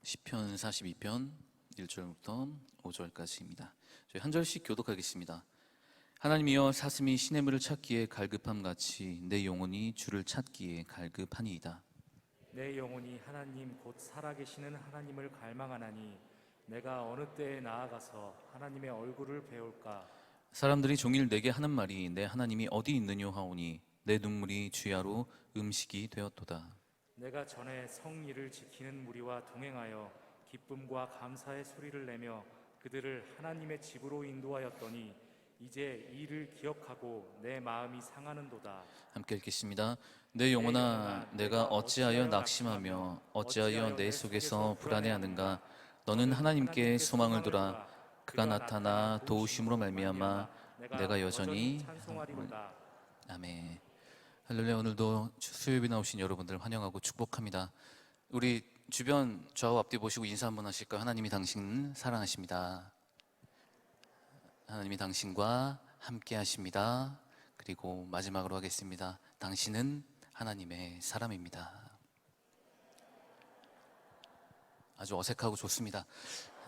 시편 42편 1절부터 5절까지입니다. 저희 한 절씩 교독하겠습니다. 하나님이여, 사슴이 시냇물을 찾기에 갈급함같이 내 영혼이 주를 찾기에 갈급하니이다. 내 영혼이 하나님 곧 살아계시는 하나님을 갈망하나니 내가 어느 때에 나아가서 하나님의 얼굴을 배울까. 사람들이 종일 내게 하는 말이 내 하나님이 어디 있느뇨 하오니 내 눈물이 주야로 음식이 되었도다. 내가 전에 성일을 지키는 무리와 동행하여 기쁨과 감사의 소리를 내며 그들을 하나님의 집으로 인도하였더니 이제 이를 기억하고 내 마음이 상하는도다. 함께 읽겠습니다. 내 영혼아, 내가 어찌하여 낙심하며 어찌하여 내 속에서 불안해하는가. 너는 하나님께 소망을 두라. 그가 나타나 도우심으로 말미암아 내가 여전히 찬송하리로다. 아멘. 할렐루야. 오늘도 수요일에 나오신 여러분들 환영하고 축복합니다. 우리 주변 좌우 앞뒤 보시고 인사 한번 하실까요? 하나님이 당신 사랑하십니다. 하나님이 당신과 함께 하십니다. 그리고 마지막으로 하겠습니다. 당신은 하나님의 사람입니다. 아주 어색하고 좋습니다.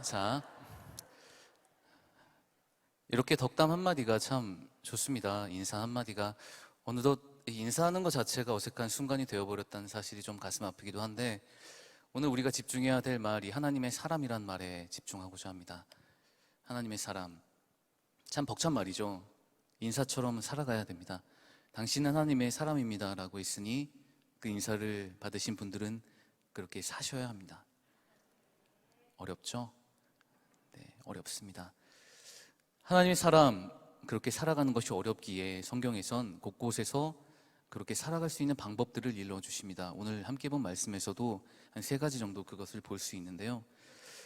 자, 이렇게 덕담 한마디가 참 좋습니다. 인사 한마디가 어느덧 인사하는 것 자체가 어색한 순간이 되어버렸다는 사실이 좀 가슴 아프기도 한데, 오늘 우리가 집중해야 될 말이 하나님의 사람이란 말에 집중하고자 합니다. 하나님의 사람, 참 벅찬 말이죠. 인사처럼 살아가야 됩니다. 당신은 하나님의 사람입니다 라고 했으니 그 인사를 받으신 분들은 그렇게 사셔야 합니다. 어렵죠? 네, 어렵습니다. 하나님의 사람, 그렇게 살아가는 것이 어렵기에 성경에선 곳곳에서 그렇게 살아갈 수 있는 방법들을 일러주십니다. 오늘 함께 본 말씀에서도 한 3가지 정도 그것을 볼 수 있는데요.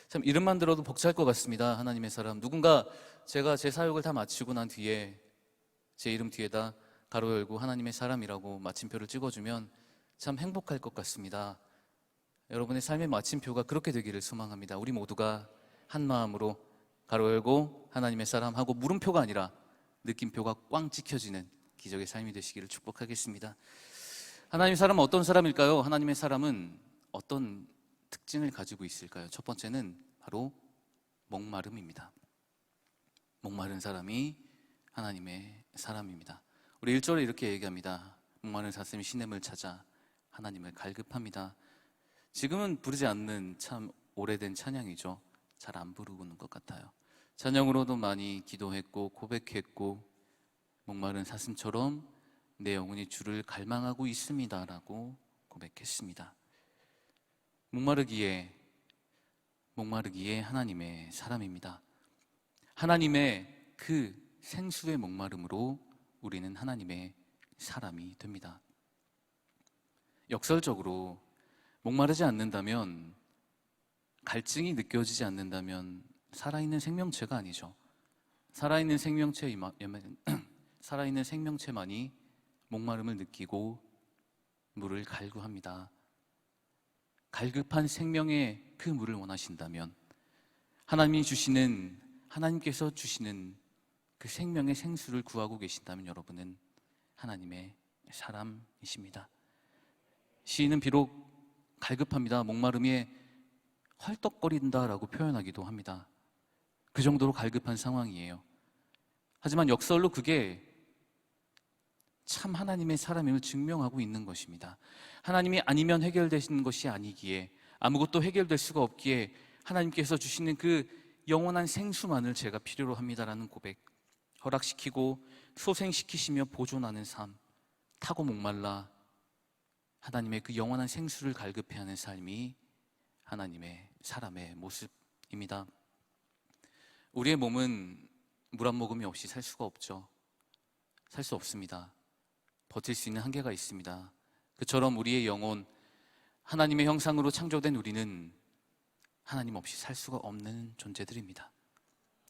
참 이름만 들어도 벅찰 것 같습니다. 하나님의 사람. 누군가 제가 제 사역을 다 마치고 난 뒤에 제 이름 뒤에다 가로 열고 하나님의 사람이라고 마침표를 찍어주면 참 행복할 것 같습니다. 여러분의 삶의 마침표가 그렇게 되기를 소망합니다. 우리 모두가 한 마음으로 가로 열고 하나님의 사람 하고 물음표가 아니라 느낌표가 꽝 찍혀지는 기적의 삶이 되시기를 축복하겠습니다. 하나님의 사람은 어떤 사람일까요? 하나님의 사람은 어떤 특징을 가지고 있을까요? 첫 번째는 바로 목마름입니다. 목마른 사람이 하나님의 사람입니다. 우리 1절에 이렇게 얘기합니다. 목마른 사슴이 시냇을 찾아 하나님을 갈급합니다. 지금은 부르지 않는 참 오래된 찬양이죠. 잘 안 부르는 것 같아요. 찬양으로도 많이 기도했고 고백했고, 목마른 사슴처럼 내 영혼이 주를 갈망하고 있습니다 라고 고백했습니다. 목마르기에 하나님의 사람입니다. 하나님의 그 생수의 목마름으로 우리는 하나님의 사람이 됩니다. 역설적으로 목마르지 않는다면, 갈증이 느껴지지 않는다면 살아있는 생명체가 아니죠. 살아있는 생명체만이 목마름을 느끼고 물을 갈구합니다. 갈급한 생명의 그 물을 원하신다면, 하나님께서 주시는 그 생명의 생수를 구하고 계신다면 여러분은 하나님의 사람이십니다. 시인은 비록 갈급합니다, 목마름에 헐떡거린다라고 표현하기도 합니다. 그 정도로 갈급한 상황이에요. 하지만 역설로 그게 참 하나님의 사람임을 증명하고 있는 것입니다. 하나님이 아니면 해결되시는 것이 아니기에, 아무것도 해결될 수가 없기에 하나님께서 주시는 그 영원한 생수만을 제가 필요로 합니다라는 고백, 허락시키고 소생시키시며 보존하는 삶, 타고 목말라 하나님의 그 영원한 생수를 갈급해하는 삶이 하나님의 사람의 모습입니다. 우리의 몸은 물 한 모금이 없이 살 수가 없죠. 살 수 없습니다. 버틸 수 있는 한계가 있습니다. 그처럼 우리의 영혼, 하나님의 형상으로 창조된 우리는 하나님 없이 살 수가 없는 존재들입니다.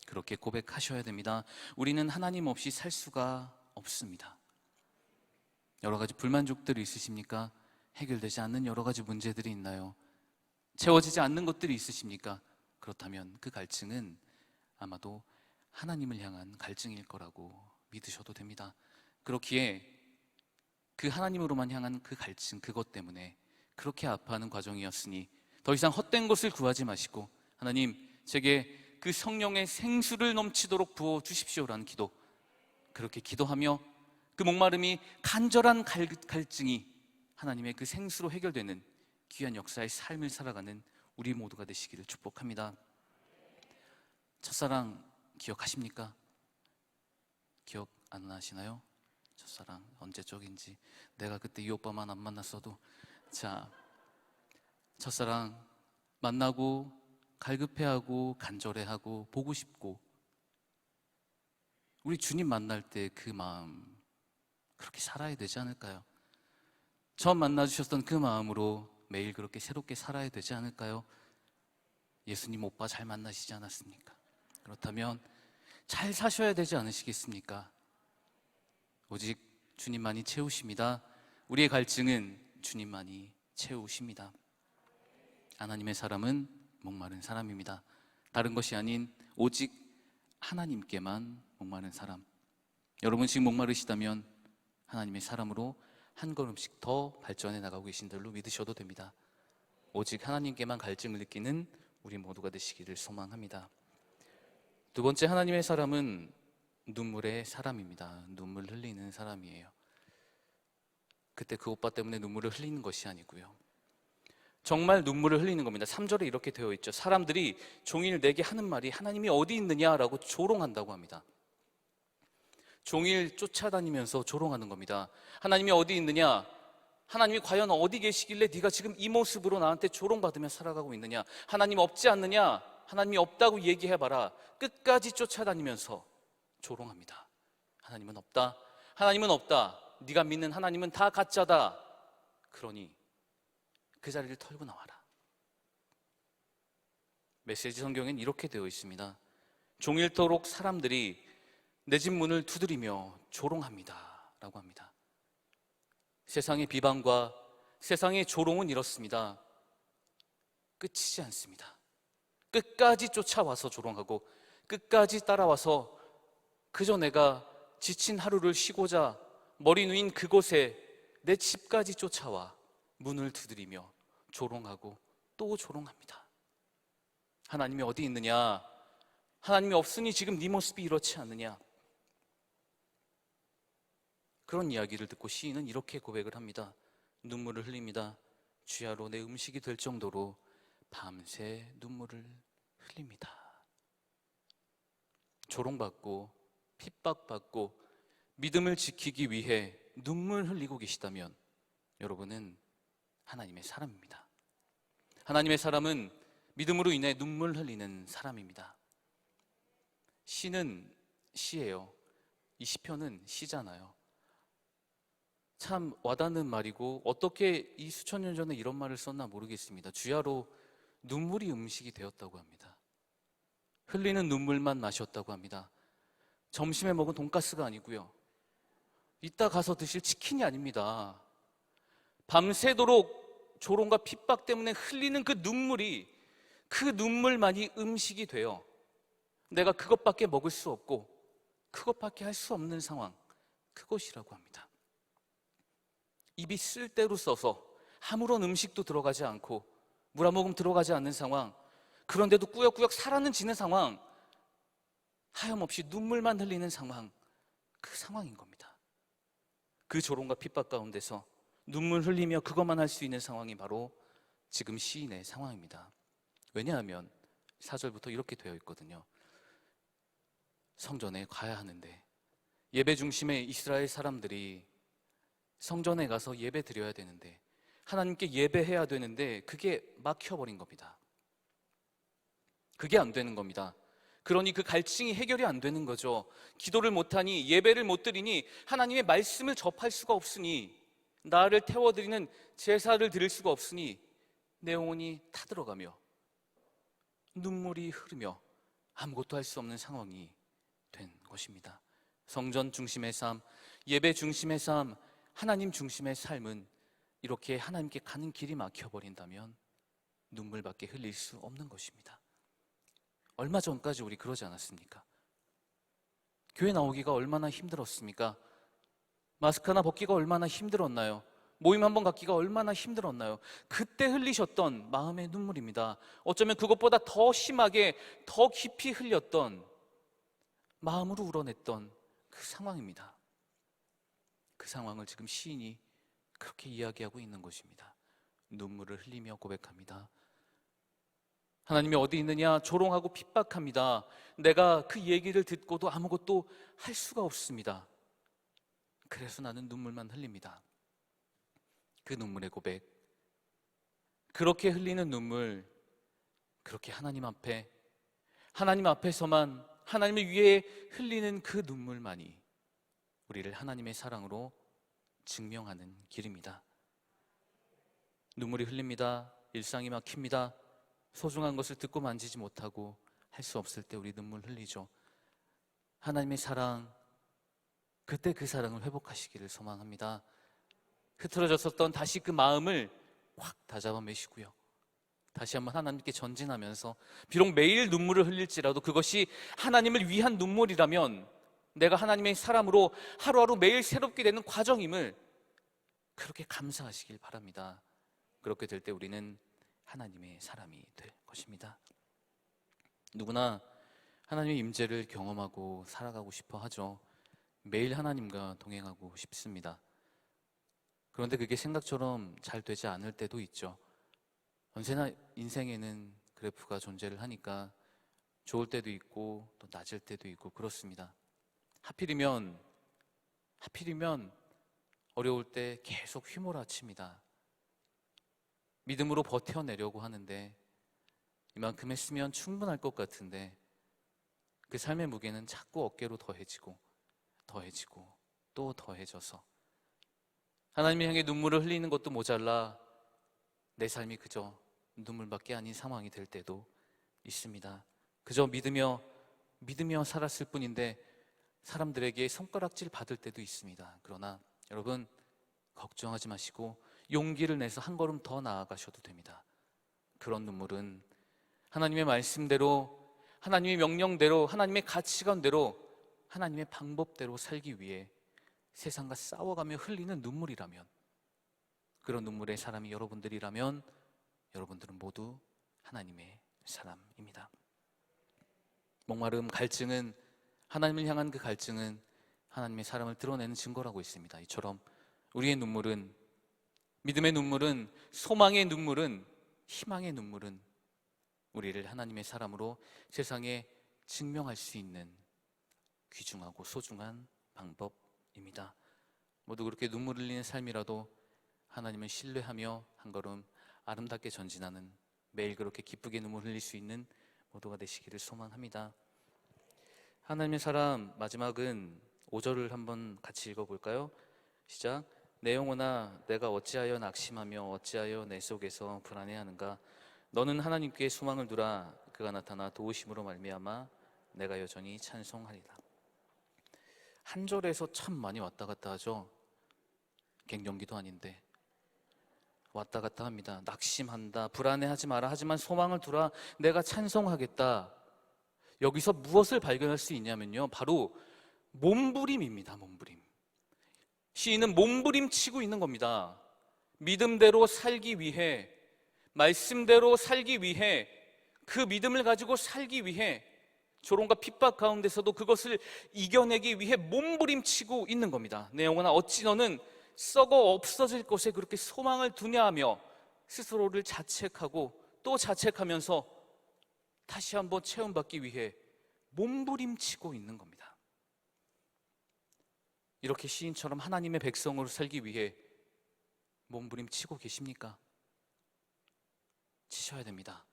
그렇게 고백하셔야 됩니다. 우리는 하나님 없이 살 수가 없습니다. 여러 가지 불만족들이 있으십니까? 해결되지 않는 여러 가지 문제들이 있나요? 채워지지 않는 것들이 있으십니까? 그렇다면 그 갈증은 아마도 하나님을 향한 갈증일 거라고 믿으셔도 됩니다. 그렇기에 그 하나님으로만 향한 그 갈증, 그것 때문에 그렇게 아파하는 과정이었으니 더 이상 헛된 것을 구하지 마시고 하나님, 제게 그 성령의 생수를 넘치도록 부어 주십시오라는 기도, 그렇게 기도하며 그 목마름이 간절한 갈증이 하나님의 그 생수로 해결되는 귀한 역사의 삶을 살아가는 우리 모두가 되시기를 축복합니다. 첫사랑 기억하십니까? 기억 안 나시나요? 첫사랑 언제적인지, 내가 그때 이 오빠만 안 만났어도. 자, 첫사랑 만나고 갈급해하고 간절해하고 보고 싶고, 우리 주님 만날 때 그 마음 그렇게 살아야 되지 않을까요? 처음 만나주셨던 그 마음으로 매일 그렇게 새롭게 살아야 되지 않을까요? 예수님 오빠 잘 만나시지 않았습니까? 그렇다면 잘 사셔야 되지 않으시겠습니까? 오직 주님만이 채우십니다. 우리의 갈증은 주님만이 채우십니다. 하나님의 사람은 목마른 사람입니다. 다른 것이 아닌 오직 하나님께만 목마른 사람. 여러분 지금 목마르시다면 하나님의 사람으로 한 걸음씩 더 발전해 나가고 계신 줄로 믿으셔도 됩니다. 오직 하나님께만 갈증을 느끼는 우리 모두가 되시기를 소망합니다. 두 번째, 하나님의 사람은 눈물의 사람입니다. 눈물 흘리는 사람이에요. 그때 그 오빠 때문에 눈물을 흘리는 것이 아니고요, 정말 눈물을 흘리는 겁니다. 3절에 이렇게 되어 있죠. 사람들이 종일 내게 하는 말이 하나님이 어디 있느냐라고 조롱한다고 합니다. 종일 쫓아다니면서 조롱하는 겁니다. 하나님이 어디 있느냐? 하나님이 과연 어디 계시길래 네가 지금 이 모습으로 나한테 조롱받으며 살아가고 있느냐? 하나님 없지 않느냐? 하나님이 없다고 얘기해봐라. 끝까지 쫓아다니면서 조롱합니다. 하나님은 없다. 하나님은 없다. 네가 믿는 하나님은 다 가짜다. 그러니 그 자리를 털고 나와라. 메시지 성경엔 이렇게 되어 있습니다. 종일토록 사람들이 내 집 문을 두드리며 조롱합니다 라고 합니다. 세상의 비방과 세상의 조롱은 이렇습니다. 끝이지 않습니다. 끝까지 쫓아와서 조롱하고 끝까지 따라와서 그저 내가 지친 하루를 쉬고자 머리 누인 그곳에 내 집까지 쫓아와 문을 두드리며 조롱하고 또 조롱합니다. 하나님이 어디 있느냐? 하나님이 없으니 지금 네 모습이 이렇지 않느냐? 그런 이야기를 듣고 시인은 이렇게 고백을 합니다. 눈물을 흘립니다. 주야로 내 음식이 될 정도로 밤새 눈물을 흘립니다. 조롱받고 핍박받고 믿음을 지키기 위해 눈물 흘리고 계시다면 여러분은 하나님의 사람입니다. 하나님의 사람은 믿음으로 인해 눈물 흘리는 사람입니다. 시는 시예요. 이 시편은 시잖아요. 참 와닿는 말이고 어떻게 이 수천 년 전에 이런 말을 썼나 모르겠습니다. 주야로 눈물이 음식이 되었다고 합니다. 흘리는 눈물만 마셨다고 합니다. 점심에 먹은 돈가스가 아니고요, 이따 가서 드실 치킨이 아닙니다. 밤새도록 조롱과 핍박 때문에 흘리는 그 눈물이, 그 눈물만이 음식이 돼요. 내가 그것밖에 먹을 수 없고 그것밖에 할 수 없는 상황, 그것이라고 합니다. 입이 쓸 대로 써서 아무런 음식도 들어가지 않고 물 한 모금 들어가지 않는 상황, 그런데도 꾸역꾸역 살아는 지는 상황, 하염없이 눈물만 흘리는 상황, 그 상황인 겁니다. 그 조롱과 핍박 가운데서 눈물 흘리며 그것만 할 수 있는 상황이 바로 지금 시인의 상황입니다. 왜냐하면 4절부터 이렇게 되어 있거든요. 성전에 가야 하는데, 예배 중심의 이스라엘 사람들이 성전에 가서 예배 드려야 되는데, 하나님께 예배해야 되는데 그게 막혀버린 겁니다. 그게 안 되는 겁니다. 그러니 그 갈증이 해결이 안 되는 거죠. 기도를 못하니, 예배를 못 드리니, 하나님의 말씀을 접할 수가 없으니, 나를 태워드리는 제사를 드릴 수가 없으니 내 영혼이 타들어가며 눈물이 흐르며 아무것도 할 수 없는 상황이 된 것입니다. 성전 중심의 삶, 예배 중심의 삶, 하나님 중심의 삶은 이렇게 하나님께 가는 길이 막혀버린다면 눈물밖에 흘릴 수 없는 것입니다. 얼마 전까지 우리 그러지 않았습니까? 교회 나오기가 얼마나 힘들었습니까? 마스크 하나 벗기가 얼마나 힘들었나요? 모임 한번 갖기가 얼마나 힘들었나요? 그때 흘리셨던 마음의 눈물입니다. 어쩌면 그것보다 더 심하게 더 깊이 흘렸던, 마음으로 우러냈던 그 상황입니다. 그 상황을 지금 시인이 그렇게 이야기하고 있는 것입니다. 눈물을 흘리며 고백합니다. 하나님이 어디 있느냐? 조롱하고 핍박합니다. 내가 그 얘기를 듣고도 아무것도 할 수가 없습니다. 그래서 나는 눈물만 흘립니다. 그 눈물의 고백, 그렇게 흘리는 눈물, 그렇게 하나님 앞에서만, 하나님을 위해 흘리는 그 눈물만이 우리를 하나님의 사랑으로 증명하는 길입니다. 눈물이 흘립니다. 일상이 막힙니다. 소중한 것을 듣고 만지지 못하고 할 수 없을 때 우리 눈물 흘리죠. 하나님의 사랑, 그때 그 사랑을 회복하시기를 소망합니다. 흐트러졌었던 다시 그 마음을 확 다잡아 매시고요, 다시 한번 하나님께 전진하면서, 비록 매일 눈물을 흘릴지라도 그것이 하나님을 위한 눈물이라면 내가 하나님의 사람으로 하루하루 매일 새롭게 되는 과정임을 그렇게 감사하시길 바랍니다. 그렇게 될 때 우리는 하나님의 사람이 될 것입니다. 누구나 하나님의 임재를 경험하고 살아가고 싶어 하죠. 매일 하나님과 동행하고 싶습니다. 그런데 그게 생각처럼 잘 되지 않을 때도 있죠. 언제나 인생에는 그래프가 존재를 하니까 좋을 때도 있고 또 낮을 때도 있고 그렇습니다. 하필이면 어려울 때 계속 휘몰아칩니다. 믿음으로 버텨내려고 하는데 이만큼 했으면 충분할 것 같은데 그 삶의 무게는 자꾸 어깨로 더해지고 또 더해져서 하나님을 향해 눈물을 흘리는 것도 모자라 내 삶이 그저 눈물밖에 아닌 상황이 될 때도 있습니다. 그저 믿으며 살았을 뿐인데 사람들에게 손가락질 받을 때도 있습니다. 그러나 여러분, 걱정하지 마시고 용기를 내서 한 걸음 더 나아가셔도 됩니다. 그런 눈물은 하나님의 말씀대로, 하나님의 명령대로, 하나님의 가치관대로, 하나님의 방법대로 살기 위해 세상과 싸워가며 흘리는 눈물이라면, 그런 눈물의 사람이 여러분들이라면 여러분들은 모두 하나님의 사람입니다. 목마름, 갈증은, 하나님을 향한 그 갈증은 하나님의 사랑을 드러내는 증거라고 있습니다. 이처럼 우리의 눈물은, 믿음의 눈물은, 소망의 눈물은, 희망의 눈물은 우리를 하나님의 사람으로 세상에 증명할 수 있는 귀중하고 소중한 방법입니다. 모두 그렇게 눈물 흘리는 삶이라도 하나님을 신뢰하며 한 걸음 아름답게 전진하는, 매일 그렇게 기쁘게 눈물 흘릴 수 있는 모두가 되시기를 소망합니다. 하나님의 사람, 마지막은 5절을 한번 같이 읽어볼까요? 시작. 내 영혼아, 내가 어찌하여 낙심하며 어찌하여 내 속에서 불안해하는가? 너는 하나님께 소망을 두라. 그가 나타나 도우심으로 말미암아 내가 여전히 찬송하리라. 한 절에서 참 많이 왔다 갔다 하죠. 갱년기도 아닌데 왔다 갔다 합니다. 낙심한다, 불안해하지 마라, 하지만 소망을 두라, 내가 찬송하겠다. 여기서 무엇을 발견할 수 있냐면요, 바로 몸부림입니다. 몸부림. 시인은 몸부림치고 있는 겁니다. 믿음대로 살기 위해, 말씀대로 살기 위해, 그 믿음을 가지고 살기 위해, 조롱과 핍박 가운데서도 그것을 이겨내기 위해 몸부림치고 있는 겁니다. 내 영혼아, 어찌 너는 썩어 없어질 것에 그렇게 소망을 두냐 하며 스스로를 자책하고 또 자책하면서 다시 한번 체험받기 위해 몸부림치고 있는 겁니다. 이렇게 시인처럼 하나님의 백성으로 살기 위해 몸부림치고 계십니까? 치셔야 됩니다.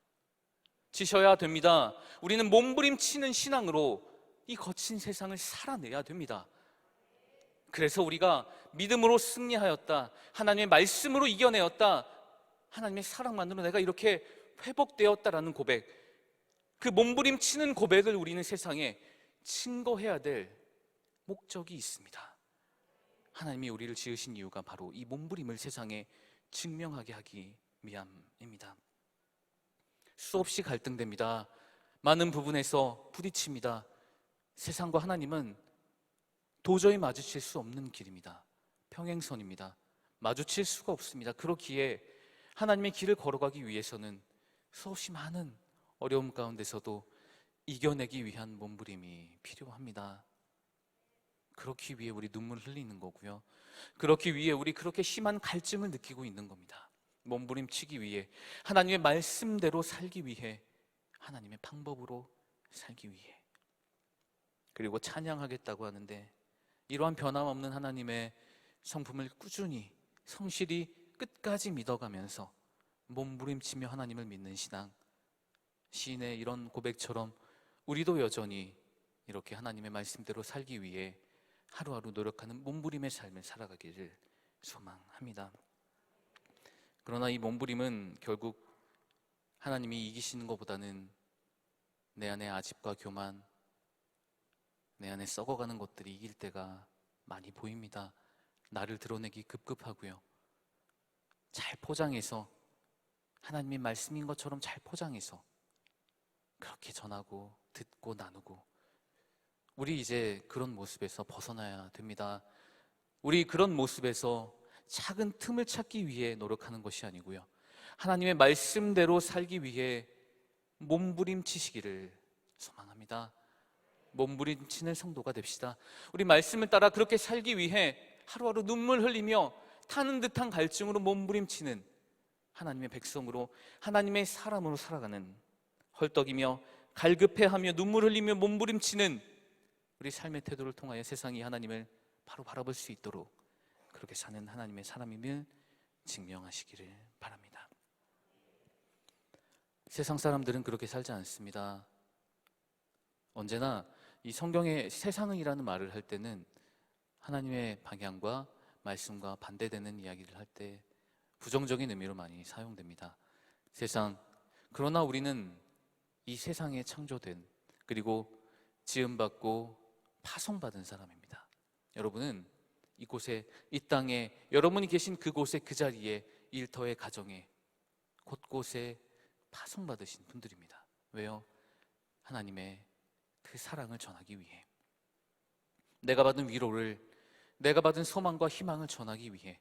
치셔야 됩니다. 우리는 몸부림치는 신앙으로 이 거친 세상을 살아내야 됩니다. 그래서 우리가 믿음으로 승리하였다, 하나님의 말씀으로 이겨내었다, 하나님의 사랑만으로 내가 이렇게 회복되었다라는 고백, 그 몸부림치는 고백을 우리는 세상에 증거해야 될 목적이 있습니다. 하나님이 우리를 지으신 이유가 바로 이 몸부림을 세상에 증명하게 하기 위함입니다. 수없이 갈등됩니다. 많은 부분에서 부딪힙니다. 세상과 하나님은 도저히 마주칠 수 없는 길입니다. 평행선입니다. 마주칠 수가 없습니다. 그렇기에 하나님의 길을 걸어가기 위해서는 수없이 많은 어려움 가운데서도 이겨내기 위한 몸부림이 필요합니다. 그렇기 위해 우리 눈물을 흘리는 거고요. 그렇기 위해 우리 그렇게 심한 갈증을 느끼고 있는 겁니다. 몸부림치기 위해, 하나님의 말씀대로 살기 위해, 하나님의 방법으로 살기 위해. 그리고 찬양하겠다고 하는데 이러한 변함없는 하나님의 성품을 꾸준히 성실히 끝까지 믿어가면서 몸부림치며 하나님을 믿는 신앙, 시인의 이런 고백처럼 우리도 여전히 이렇게 하나님의 말씀대로 살기 위해 하루하루 노력하는 몸부림의 삶을 살아가기를 소망합니다. 그러나 이 몸부림은 결국 하나님이 이기시는 것보다는 내 안의 아집과 교만, 내 안에 썩어가는 것들이 이길 때가 많이 보입니다. 나를 드러내기 급급하고요. 잘 포장해서, 하나님의 말씀인 것처럼 잘 포장해서 그렇게 전하고 듣고 나누고, 우리 이제 그런 모습에서 벗어나야 됩니다. 우리 그런 모습에서 작은 틈을 찾기 위해 노력하는 것이 아니고요, 하나님의 말씀대로 살기 위해 몸부림치시기를 소망합니다. 몸부림치는 성도가 됩시다. 우리 말씀을 따라 그렇게 살기 위해 하루하루 눈물 흘리며 타는 듯한 갈증으로 몸부림치는 하나님의 백성으로, 하나님의 사람으로 살아가는, 헐떡이며 갈급해하며 눈물 흘리며 몸부림치는 우리 삶의 태도를 통하여 세상이 하나님을 바로 바라볼 수 있도록 그렇게 사는 하나님의 사람임을 증명하시기를 바랍니다. 세상 사람들은 그렇게 살지 않습니다. 언제나 이 성경의 세상이라는 말을 할 때는 하나님의 방향과 말씀과 반대되는 이야기를 할 때 부정적인 의미로 많이 사용됩니다. 세상. 그러나 우리는 이 세상에 창조된, 그리고 지음받고 파송받은 사람입니다. 여러분은 이곳에, 이 땅에, 여러분이 계신 그곳에, 그 자리에, 일터의 가정에, 곳곳에 파송받으신 분들입니다. 왜요? 하나님의 그 사랑을 전하기 위해, 내가 받은 위로를, 내가 받은 소망과 희망을 전하기 위해,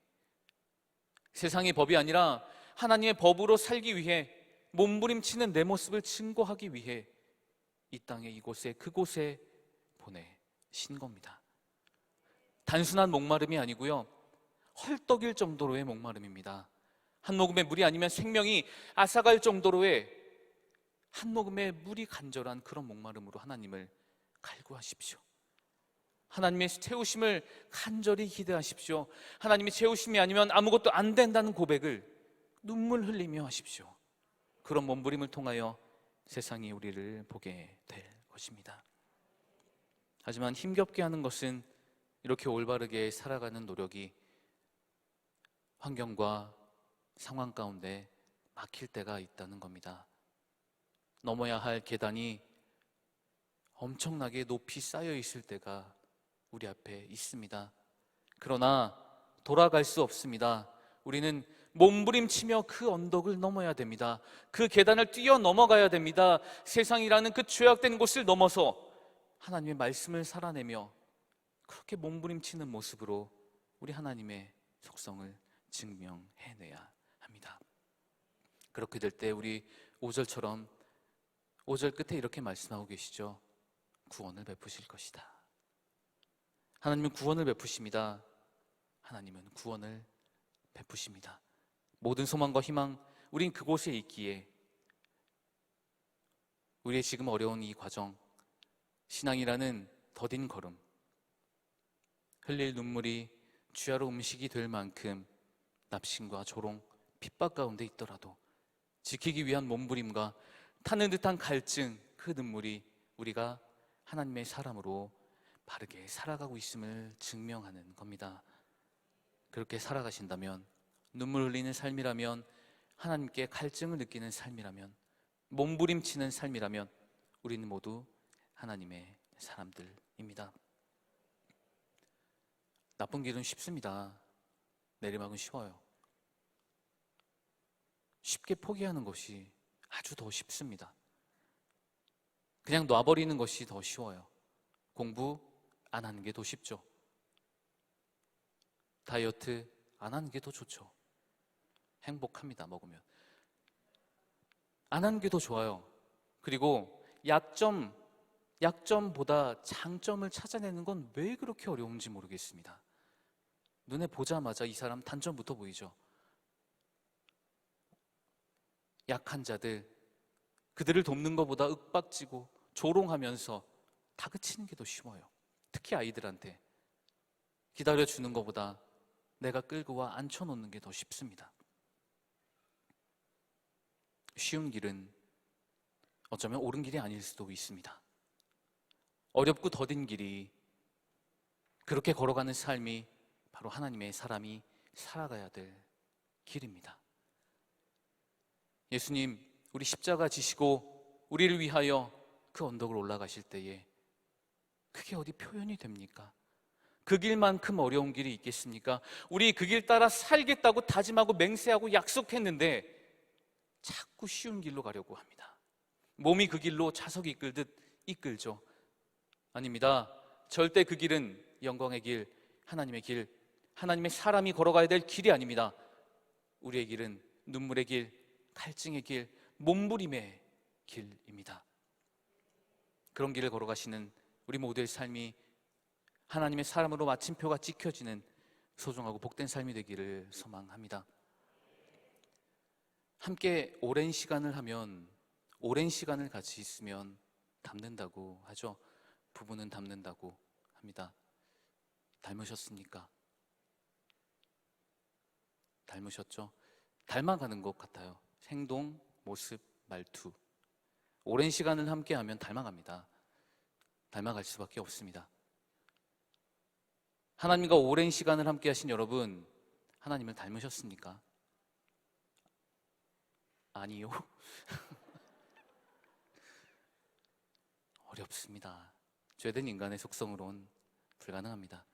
세상의 법이 아니라 하나님의 법으로 살기 위해 몸부림치는 내 모습을 증거하기 위해 이 땅에, 이곳에, 그곳에 보내신 겁니다. 단순한 목마름이 아니고요, 헐떡일 정도로의 목마름입니다. 한 모금의 물이 아니면 생명이 앗아갈 정도로의, 한 모금의 물이 간절한 그런 목마름으로 하나님을 갈구하십시오. 하나님의 채우심을 간절히 기대하십시오. 하나님의 채우심이 아니면 아무것도 안 된다는 고백을 눈물 흘리며 하십시오. 그런 몸부림을 통하여 세상이 우리를 보게 될 것입니다. 하지만 힘겹게 하는 것은 이렇게 올바르게 살아가는 노력이 환경과 상황 가운데 막힐 때가 있다는 겁니다. 넘어야 할 계단이 엄청나게 높이 쌓여 있을 때가 우리 앞에 있습니다. 그러나 돌아갈 수 없습니다. 우리는 몸부림치며 그 언덕을 넘어야 됩니다. 그 계단을 뛰어 넘어가야 됩니다. 세상이라는 그 죄악된 곳을 넘어서 하나님의 말씀을 살아내며 그렇게 몸부림치는 모습으로 우리 하나님의 속성을 증명해내야 합니다. 그렇게 될 때 우리 5절처럼 5절 끝에 이렇게 말씀하고 계시죠. 구원을 베푸실 것이다. 하나님은 구원을 베푸십니다. 하나님은 구원을 베푸십니다. 모든 소망과 희망, 우린 그곳에 있기에 우리의 지금 어려운 이 과정, 신앙이라는 더딘 걸음, 흘릴 눈물이 주야로 음식이 될 만큼 납신과 조롱, 핍박 가운데 있더라도 지키기 위한 몸부림과 타는 듯한 갈증, 그 눈물이 우리가 하나님의 사람으로 바르게 살아가고 있음을 증명하는 겁니다. 그렇게 살아가신다면, 눈물 흘리는 삶이라면, 하나님께 갈증을 느끼는 삶이라면, 몸부림치는 삶이라면 우리는 모두 하나님의 사람들입니다. 나쁜 길은 쉽습니다. 내리막은 쉬워요. 쉽게 포기하는 것이 아주 더 쉽습니다. 그냥 놔버리는 것이 더 쉬워요. 공부 안 하는 게 더 쉽죠. 다이어트 안 하는 게 더 좋죠. 행복합니다. 먹으면 안 하는 게 더 좋아요. 그리고 약점보다 장점을 찾아내는 건 왜 그렇게 어려운지 모르겠습니다. 눈에 보자마자 이 사람 단점부터 보이죠. 약한 자들, 그들을 돕는 것보다 윽박지고 조롱하면서 다그치는 게 더 쉬워요. 특히 아이들한테 기다려주는 것보다 내가 끌고 와 앉혀놓는 게 더 쉽습니다. 쉬운 길은 어쩌면 옳은 길이 아닐 수도 있습니다. 어렵고 더딘 길이, 그렇게 걸어가는 삶이 바로 하나님의 사람이 살아가야 될 길입니다. 예수님, 우리 십자가 지시고 우리를 위하여 그 언덕을 올라가실 때에 그게 어디 표현이 됩니까? 그 길만큼 어려운 길이 있겠습니까? 우리 그 길 따라 살겠다고 다짐하고 맹세하고 약속했는데 자꾸 쉬운 길로 가려고 합니다. 몸이 그 길로 자석이 이끌듯 이끌죠. 아닙니다. 절대 그 길은 영광의 길, 하나님의 길, 하나님의 사람이 걸어가야 될 길이 아닙니다. 우리의 길은 눈물의 길, 갈증의 길, 몸부림의 길입니다. 그런 길을 걸어가시는 우리 모두의 삶이 하나님의 사람으로 마침표가 찍혀지는 소중하고 복된 삶이 되기를 소망합니다. 함께 오랜 시간을 하면, 오랜 시간을 같이 있으면 닮는다고 하죠. 부부는 닮는다고 합니다. 닮으셨습니까? 닮으셨죠? 닮아가는 것 같아요. 행동, 모습, 말투. 오랜 시간을 함께하면 닮아갑니다. 닮아갈 수밖에 없습니다. 하나님과 오랜 시간을 함께하신 여러분, 하나님을 닮으셨습니까? 아니요. 어렵습니다. 죄된 인간의 속성으론 불가능합니다.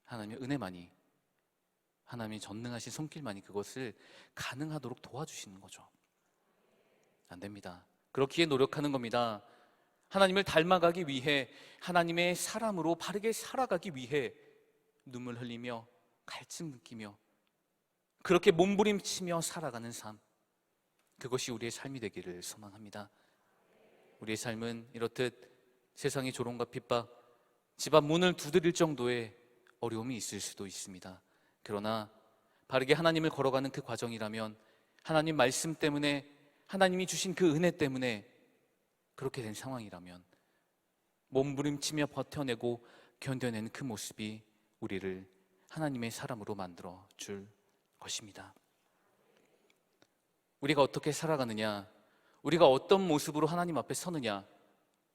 하나님의 은혜만이, 하나님의 전능하신 손길만이 그것을 가능하도록 도와주시는 거죠. 안 됩니다. 그렇기에 노력하는 겁니다. 하나님을 닮아가기 위해, 하나님의 사람으로 바르게 살아가기 위해 눈물 흘리며 갈증 느끼며 그렇게 몸부림치며 살아가는 삶, 그것이 우리의 삶이 되기를 소망합니다. 우리의 삶은 이렇듯 세상의 조롱과 핍박, 집 앞 문을 두드릴 정도의 어려움이 있을 수도 있습니다. 그러나 바르게 하나님을 걸어가는 그 과정이라면, 하나님 말씀 때문에, 하나님이 주신 그 은혜 때문에 그렇게 된 상황이라면 몸부림치며 버텨내고 견뎌내는 그 모습이 우리를 하나님의 사람으로 만들어 줄 것입니다. 우리가 어떻게 살아가느냐, 우리가 어떤 모습으로 하나님 앞에 서느냐,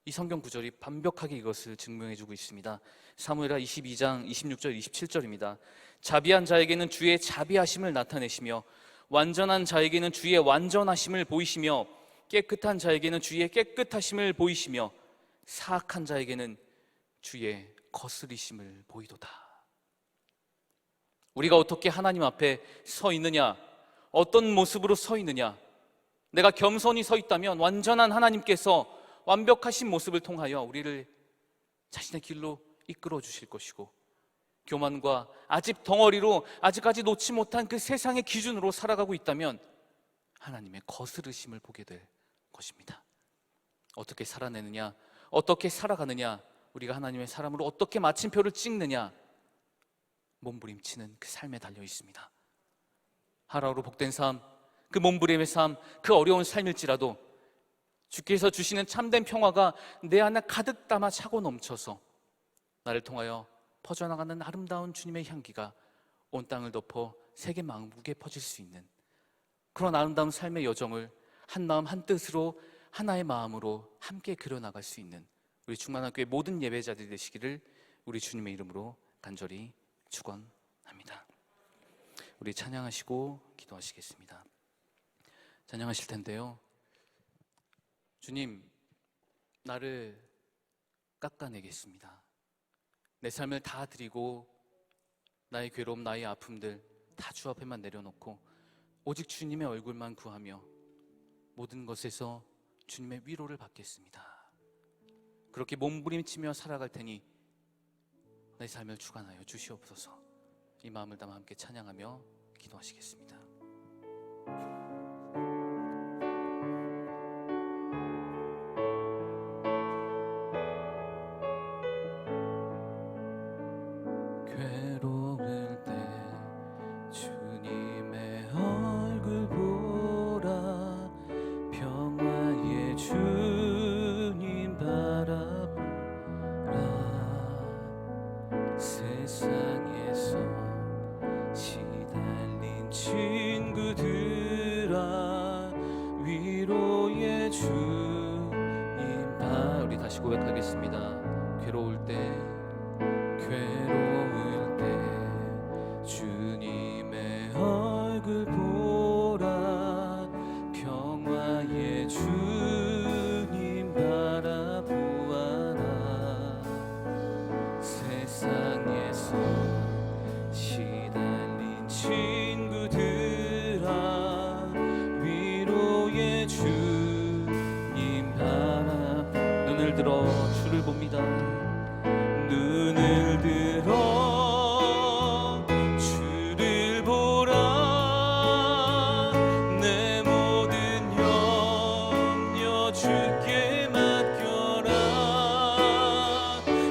이 성경 구절이 완벽하게 이것을 증명해주고 있습니다. 사무엘하 22장 26절 27절입니다. 자비한 자에게는 주의 자비하심을 나타내시며 완전한 자에게는 주의 완전하심을 보이시며 깨끗한 자에게는 주의 깨끗하심을 보이시며 사악한 자에게는 주의 거스리심을 보이도다. 우리가 어떻게 하나님 앞에 서 있느냐, 어떤 모습으로 서 있느냐, 내가 겸손히 서 있다면 완전한 하나님께서 완벽하신 모습을 통하여 우리를 자신의 길로 이끌어 주실 것이고, 교만과 아집 덩어리로 아직까지 놓지 못한 그 세상의 기준으로 살아가고 있다면 하나님의 거스르심을 보게 될 것입니다. 어떻게 살아내느냐, 어떻게 살아가느냐, 우리가 하나님의 사람으로 어떻게 마침표를 찍느냐, 몸부림치는 그 삶에 달려 있습니다. 하루하루 복된 삶, 그 몸부림의 삶, 그 어려운 삶일지라도 주께서 주시는 참된 평화가 내 안에 가득 담아 차고 넘쳐서 나를 통하여 퍼져나가는 아름다운 주님의 향기가 온 땅을 덮어 세계 만국에 퍼질 수 있는 그런 아름다운 삶의 여정을 한 마음 한 뜻으로 하나의 마음으로 함께 그려나갈 수 있는 우리 충만학교의 모든 예배자들이 되시기를 우리 주님의 이름으로 간절히 축원합니다. 우리 찬양하시고 기도하시겠습니다. 찬양하실 텐데요, 주님, 나를 깎아내겠습니다. 내 삶을 다 드리고 나의 괴로움, 나의 아픔들 다 주 앞에만 내려놓고 오직 주님의 얼굴만 구하며 모든 것에서 주님의 위로를 받겠습니다. 그렇게 몸부림치며 살아갈 테니 내 삶을 주관하여 주시옵소서. 이 마음을 담아 함께 찬양하며 기도하시겠습니다. 괴로울 때 주님의 얼굴 보라, 평화의 주님 바라보라. 세상에서 시달린 친구들아, 위로의 주님 우리 다시 고백하겠습니다. 괴로울 때 주님의 얼굴 보라, 평화의 주님 바라보아라. 세상에서 시달린 친구들아, 위로의 주님 눈을 들어 주를 봅니다. 눈을 들어 주를 보라, 내 모든 염려 주께 맡겨라.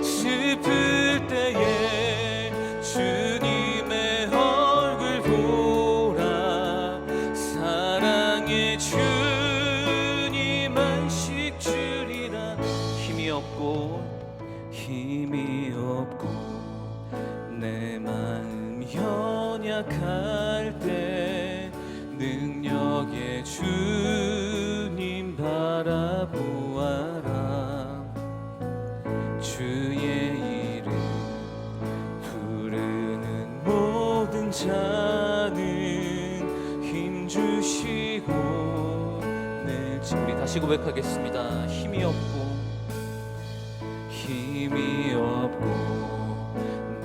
슬플 때에 주님의 얼굴 보라, 사랑의 주님 안식 주리라. 힘이 없고 내 마음 연약할 때 능력의 주님 바라보아라. 주의 이름 부르는 모든 자는 힘 주시고 늘 우리 다시 고백하겠습니다. 힘이 없고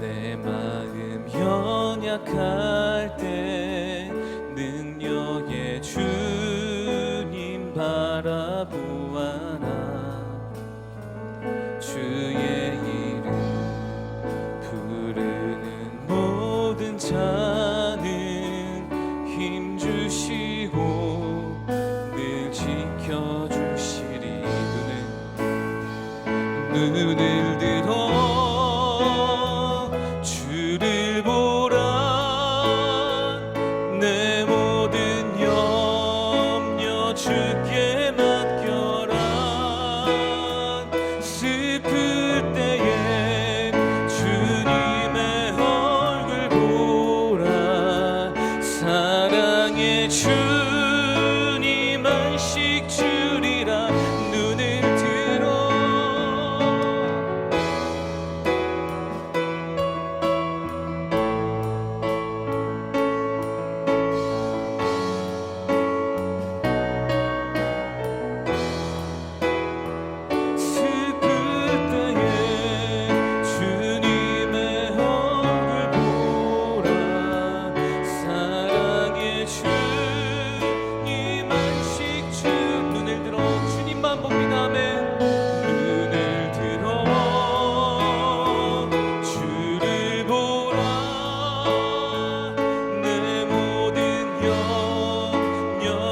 내 마음 연약할 때 능력의 주님 바라보아라. 주의 이름 부르는 모든 자는 힘 주시고 늘 지켜주시리. 눈을 들어 주를 보라, 내 모든 염려 주께 맡겨라. 슬플 때에 주님의 얼굴 보라, 사랑의 주님 안식 주리라. 눈을 들어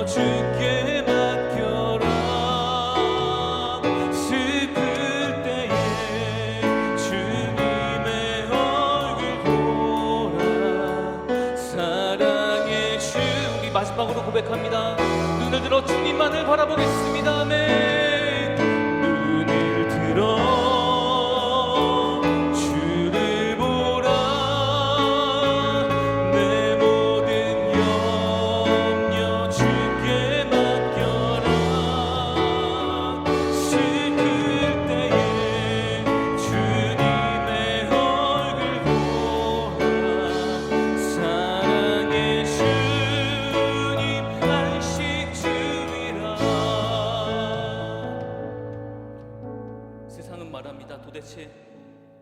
주께 맡겨라. 슬플 때에 주님의 얼굴 보라, 사랑의 주. 우리 마지막으로 고백합니다. 눈을 들어 주님만을 바라보겠습니다. 아멘. 눈을 들어 말합니다. 도대체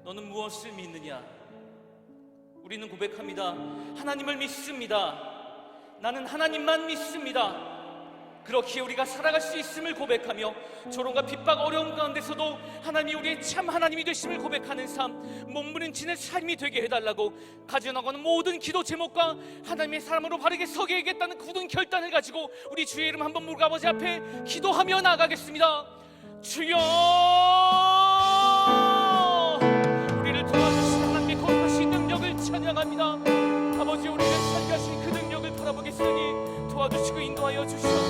너는 무엇을 믿느냐? 우리는 고백합니다. 하나님을 믿습니다. 나는 하나님만 믿습니다. 그렇게 우리가 살아갈 수 있음을 고백하며 조롱과 핍박 어려움 가운데서도 하나님이 우리의 참 하나님이 되심을 고백하는 삶, 몸부림치는 삶이 되게 해달라고 가져나가는 모든 기도 제목과 하나님의 사람으로 바르게 서게 하겠다는 굳은 결단을 가지고 우리 주의 이름 한번 물고 아버지 앞에 기도하며 나아가겠습니다. 주여, 우리를 도와주신 하나님의 거룩하신 능력을 찬양합니다. 아버지, 우리를 살게 하신 그 능력을 바라보겠으니 도와주시고 인도하여 주시옵소서.